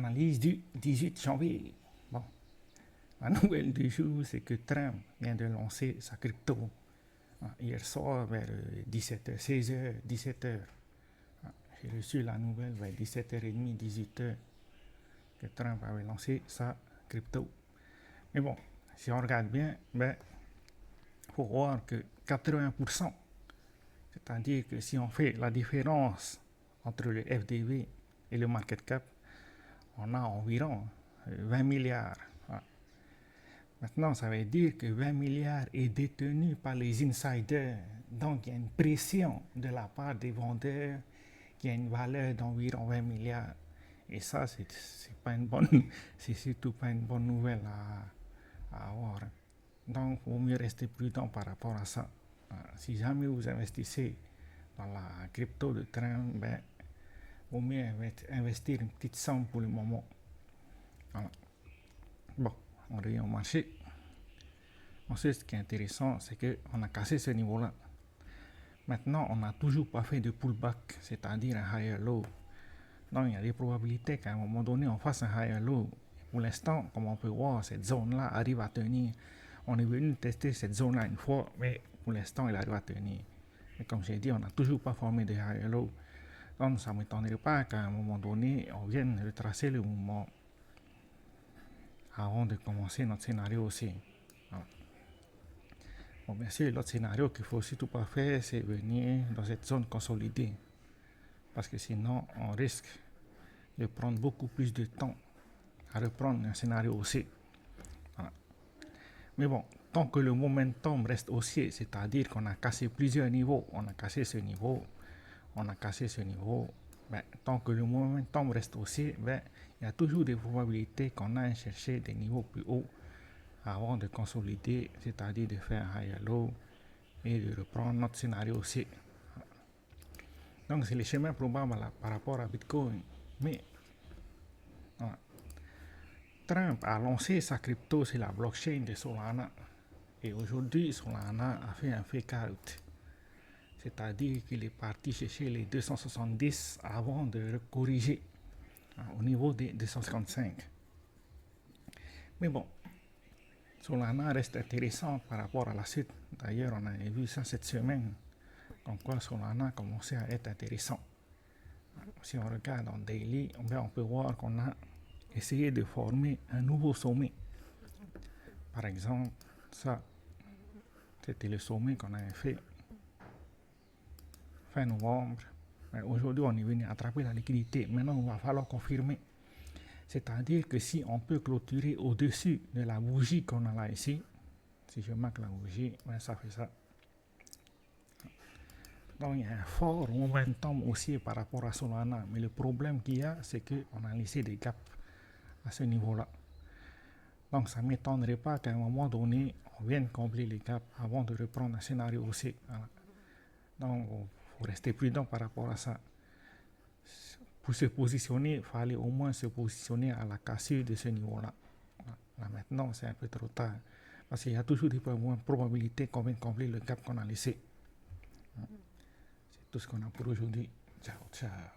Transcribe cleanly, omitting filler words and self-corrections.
Analyse du 18 janvier. Bon. La nouvelle du jour, c'est que Trump vient de lancer sa crypto. Hier soir, vers 17h, 16h, 17h. J'ai reçu la nouvelle vers 17h30, 18h, que Trump avait lancé sa crypto. Mais bon, si on regarde bien, il faut voir que 80%, c'est-à-dire que si on fait la différence entre le FDV et le market cap, on a environ 20 milliards. Maintenant, ça veut dire que 20 milliards est détenu par les insiders. Donc, il y a une pression de la part des vendeurs qui a une valeur d'environ 20 milliards. Et ça, c'est surtout pas une bonne nouvelle à avoir. Donc, il vaut mieux rester prudent par rapport à ça. Si jamais vous investissez dans la crypto de Trump, il vaut mieux investir une petite somme pour le moment. Voilà. Bon, on revient au marché. Ensuite, ce qui est intéressant, c'est qu'on a cassé ce niveau-là. Maintenant, on n'a toujours pas fait de pullback, c'est-à-dire un higher low. Donc, il y a des probabilités qu'à un moment donné, on fasse un higher low. Pour l'instant, comme on peut voir, cette zone-là arrive à tenir. On est venu tester cette zone-là une fois, mais pour l'instant, elle arrive à tenir. Et comme j'ai dit, on n'a toujours pas formé de higher low. Donc, ça ne m'étonnerait pas qu'à un moment donné, on vienne retracer le mouvement avant de commencer notre scénario aussi. Voilà. Bon, bien sûr, l'autre scénario qu'il ne faut surtout pas faire, c'est venir dans cette zone consolidée. Parce que sinon, on risque de prendre beaucoup plus de temps à reprendre un scénario haussier. Voilà. Mais bon, tant que le momentum reste haussier, c'est-à-dire qu'on a cassé plusieurs niveaux, on a cassé ce niveau, tant que le momentum reste haussier, il y a toujours des probabilités qu'on aille chercher des niveaux plus hauts avant de consolider, c'est-à-dire de faire un higher low et de reprendre notre scénario haussier. Donc, c'est le chemin probable par rapport à Bitcoin. Mais voilà. Trump a lancé sa crypto sur la blockchain de Solana. Et aujourd'hui, Solana a fait un fake out. C'est-à-dire qu'il est parti chercher les 270 avant de corriger au niveau des 255. Mais bon, Solana reste intéressant par rapport à la suite. D'ailleurs, on avait vu ça cette semaine. Comme quoi Solana a commencé à être intéressant. Si on regarde en daily, on peut voir qu'on a essayé de former un nouveau sommet. Par exemple, ça, c'était le sommet qu'on avait fait fin novembre. Aujourd'hui, on est venu attraper la liquidité. Maintenant, il va falloir confirmer. C'est-à-dire que si on peut clôturer au-dessus de la bougie qu'on a là ici, si je marque la bougie, ça fait ça. Donc, il y a un fort momentum aussi par rapport à Solana. Mais le problème qu'il y a, c'est qu'on a laissé des gaps à ce niveau-là. Donc, ça ne m'étonnerait pas qu'à un moment donné, on vienne combler les gaps avant de reprendre un scénario aussi. Voilà. Donc, il faut rester prudent par rapport à ça. Pour se positionner, il fallait au moins se positionner à la cassure de ce niveau-là. Là, maintenant, c'est un peu trop tard. Parce qu'il y a toujours des probabilités qu'on vienne combler le gap qu'on a laissé. C'est tout ce qu'on a pour aujourd'hui. Ciao, ciao.